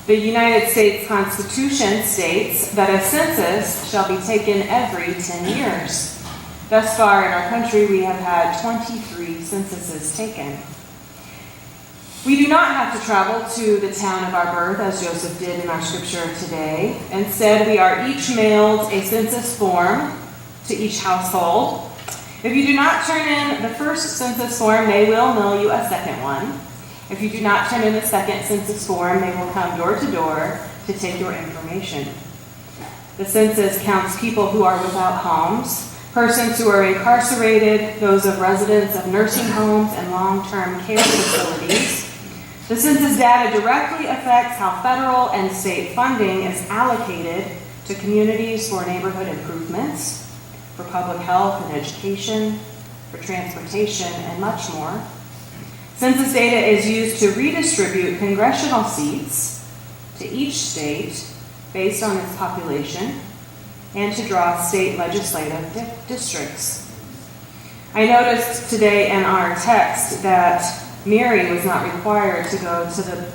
The United States Constitution states that a census shall be taken every 10 years. Thus far in our country, we have had 23 censuses taken. We do not have to travel to the town of our birth, as Joseph did in our scripture today. Instead, we are each mailed a census form to each household. If you do not turn in the first census form, they will mail you a second one. If you do not turn in the second census form, they will come door to door to take your information. The census counts people who are without homes, persons who are incarcerated, those of residents of nursing homes and long-term care facilities. The census data directly affects how federal and state funding is allocated to communities for neighborhood improvements, for public health and education, for transportation, and much more. Census data is used to redistribute congressional seats to each state based on its population and to draw state legislative districts. I noticed today in our text that Mary was not required to go to the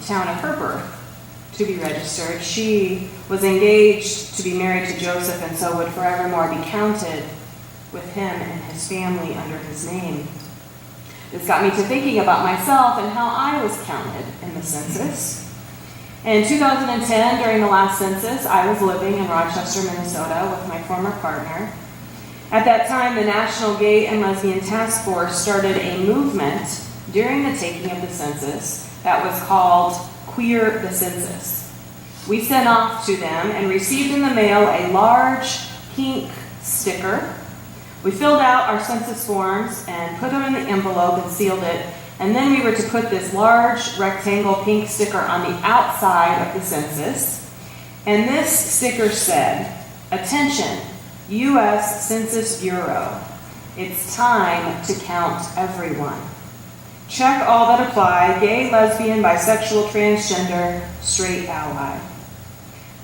town of her birth to be registered. She was engaged to be married to Joseph and so would forevermore be counted with him and his family under his name. This got me to thinking about myself and how I was counted in the census. In 2010, during the last census, I was living in Rochester, Minnesota with my former partner. At that time, the National Gay and Lesbian Task Force started a movement during the taking of the census that was called Queer the Census. We sent off to them and received in the mail a large pink sticker. We filled out our census forms and put them in the envelope and sealed it, and then we were to put this large rectangle pink sticker on the outside of the census. And this sticker said, "Attention, U.S. Census Bureau. It's time to count everyone. Check all that apply, gay, lesbian, bisexual, transgender, straight ally."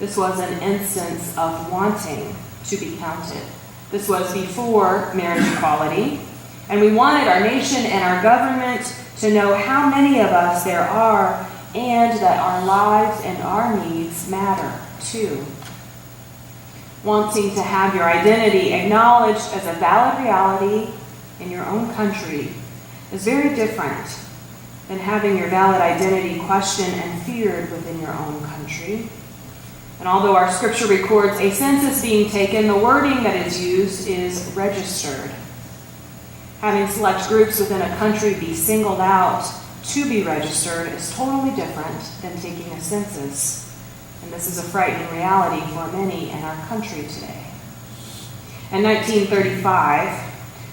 This was an instance of wanting to be counted. This was before marriage equality, and we wanted our nation and our government to know how many of us there are and that our lives and our needs matter too. Wanting to have your identity acknowledged as a valid reality in your own country is very different than having your valid identity questioned and feared within your own country. And although our scripture records a census being taken, the wording that is used is registered. Having select groups within a country be singled out to be registered is totally different than taking a census. And this is a frightening reality for many in our country today. In 1935,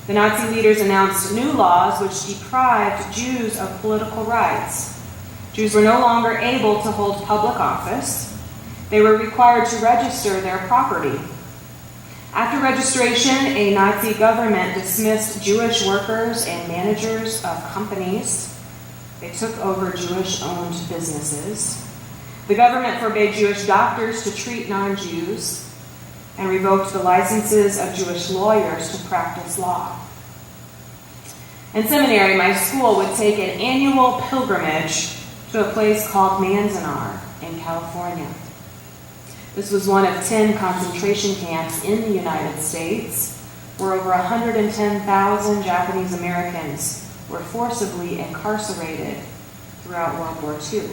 the Nazi leaders announced new laws which deprived Jews of political rights. Jews were no longer able to hold public office. They were required to register their property. After registration, a Nazi government dismissed Jewish workers and managers of companies. They took over Jewish-owned businesses. The government forbade Jewish doctors to treat non-Jews and revoked the licenses of Jewish lawyers to practice law. In seminary, my school would take an annual pilgrimage to a place called Manzanar in California. This was one of 10 concentration camps in the United States where over 110,000 Japanese Americans were forcibly incarcerated throughout World War II.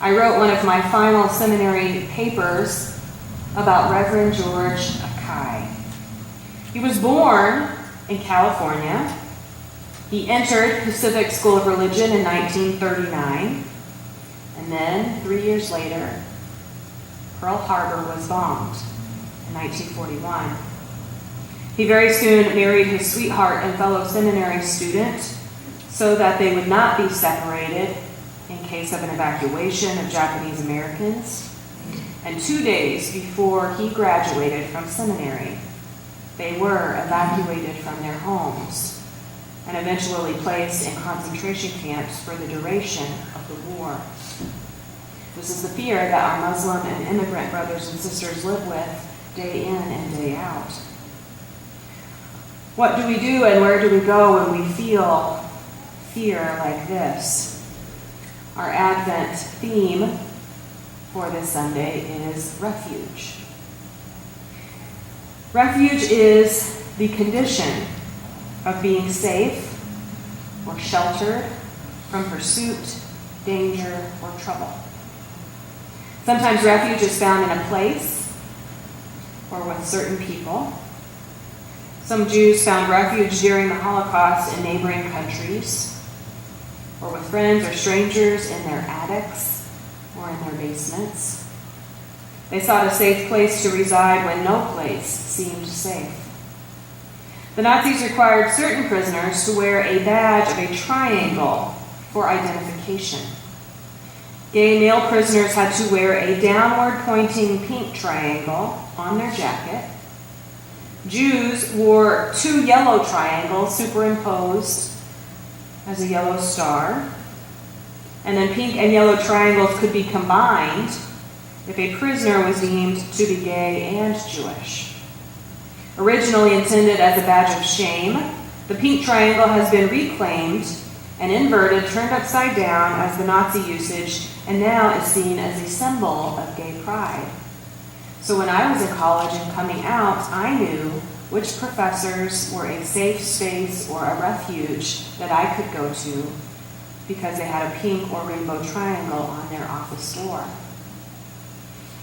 I wrote one of my final seminary papers about Reverend George Akai. He was born in California. He entered Pacific School of Religion in 1939, and then 3 years later, Pearl Harbor was bombed in 1941. He very soon married his sweetheart and fellow seminary student so that they would not be separated in case of an evacuation of Japanese Americans. And 2 days before he graduated from seminary, they were evacuated from their homes and eventually placed in concentration camps for the duration of the war. This is the fear that our Muslim and immigrant brothers and sisters live with day in and day out. What do we do and where do we go when we feel fear like this? Our Advent theme for this Sunday is refuge. Refuge is the condition of being safe or sheltered from pursuit, danger, or trouble. Sometimes refuge is found in a place or with certain people. Some Jews found refuge during the Holocaust in neighboring countries, or with friends or strangers in their attics or in their basements. They sought a safe place to reside when no place seemed safe. The Nazis required certain prisoners to wear a badge of a triangle for identification. Gay male prisoners had to wear a downward-pointing pink triangle on their jacket. Jews wore 2 yellow triangles superimposed as a yellow star. And then pink and yellow triangles could be combined if a prisoner was deemed to be gay and Jewish. Originally intended as a badge of shame, the pink triangle has been reclaimed and inverted, turned upside down as the Nazi usage, and now is seen as a symbol of gay pride. So when I was in college and coming out, I knew which professors were a safe space or a refuge that I could go to because they had a pink or rainbow triangle on their office door.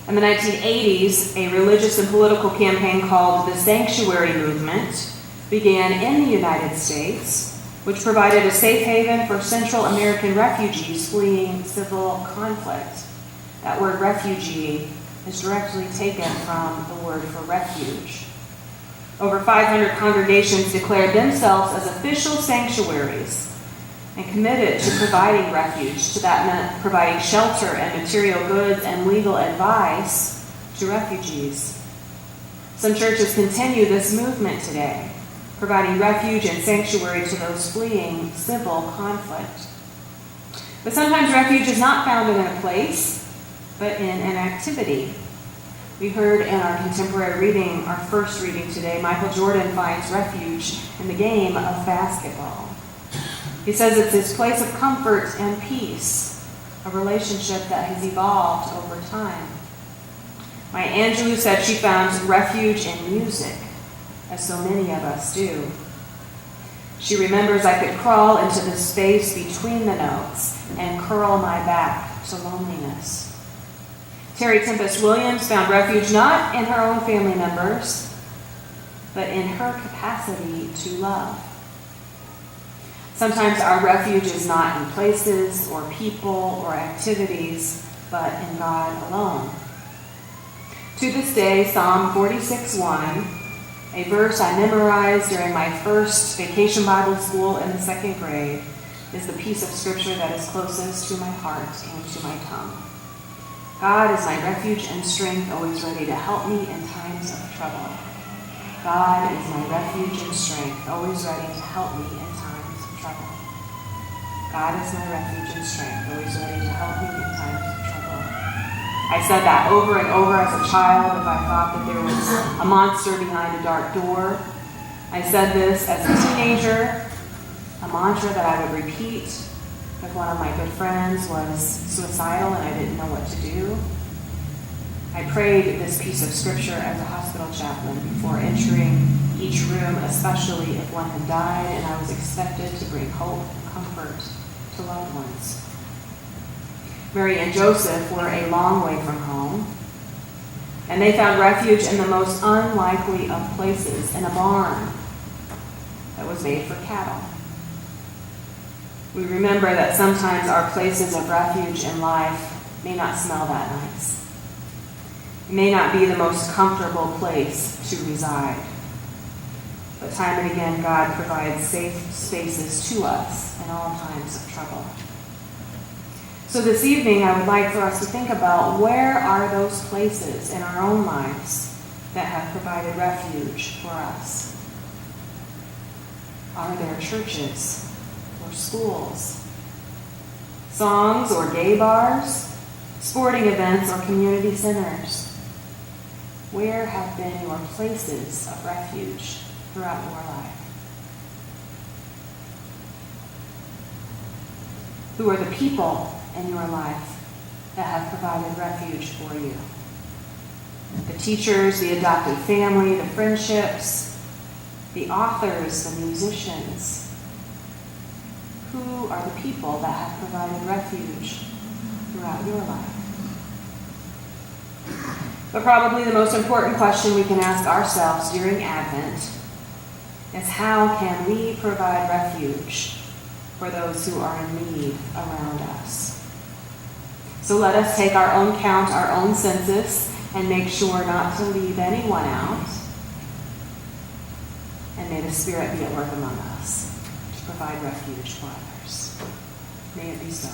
In the 1980s, a religious and political campaign called the Sanctuary Movement began in the United States, which provided a safe haven for Central American refugees fleeing civil conflict. That word refugee is directly taken from the word for refuge. Over 500 congregations declared themselves as official sanctuaries and committed to providing refuge. To that meant providing shelter and material goods and legal advice to refugees. Some churches continue this movement today, providing refuge and sanctuary to those fleeing civil conflict. But sometimes refuge is not found in a place, but in an activity. We heard in our contemporary reading, our first reading today, Michael Jordan finds refuge in the game of basketball. He says it's his place of comfort and peace, a relationship that has evolved over time. Maya Angelou said she found refuge in music, as so many of us do. She remembers I could crawl into the space between the notes and curl my back to loneliness. Terry Tempest Williams found refuge not in her own family members, but in her capacity to love. Sometimes our refuge is not in places or people or activities, but in God alone. To this day, Psalm 46:1, a verse I memorized during my first vacation Bible school in the 2nd grade, is the piece of scripture that is closest to my heart and to my tongue. God is my refuge and strength, always ready to help me in times of trouble. God is my refuge and strength, always ready to help me in times of trouble. God is my refuge and strength, always ready to help me in times of trouble. I said that over and over as a child if I thought that there was a monster behind a dark door. I said this as a teenager, a mantra that I would repeat if one of my good friends was suicidal and I didn't know what to do. I prayed this piece of scripture as a hospital chaplain before entering each room, especially if one had died and I was expected to bring hope and comfort to loved ones. Mary and Joseph were a long way from home, and they found refuge in the most unlikely of places, in a barn that was made for cattle. We remember that sometimes our places of refuge in life may not smell that nice. It may not be the most comfortable place to reside. But time and again, God provides safe spaces to us in all times of trouble. So this evening, I would like for us to think about where are those places in our own lives that have provided refuge for us. Are there churches or schools, songs or gay bars, sporting events or community centers? Where have been your places of refuge throughout your life? Who are the people in your life that have provided refuge for you? The teachers, the adopted family, the friendships, the authors, the musicians. Who are the people that have provided refuge throughout your life? But probably the most important question we can ask ourselves during Advent is, how can we provide refuge for those who are in need around us? So let us take our own count, our own census, and make sure not to leave anyone out. And may the Spirit be at work among us to provide refuge for others. May it be so.